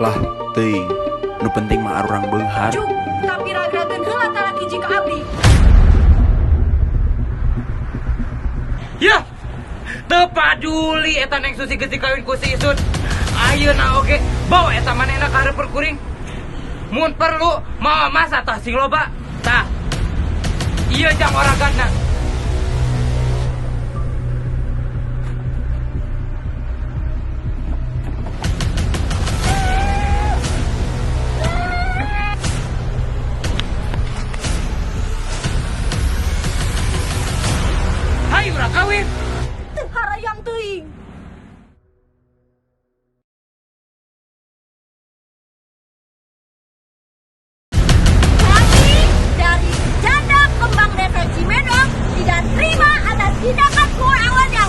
Lah, teuing. Nu penting mah arurang beunghar. Cuk, tapi ragrageun heula talaki jika abdi. Ya, teu paduli eta Neng Susi geus dikawin ku si Isut. Ayeuna oge bawa eta manehna ka hareup kuring. Mun perlu mau masa tah sing loba. Tah. Ieu jang oraganna. Hayu urang kawin. Teu harayang teuing. Kami dari janda kembang desa Cimedok tidak terima atas tindakan awalnya.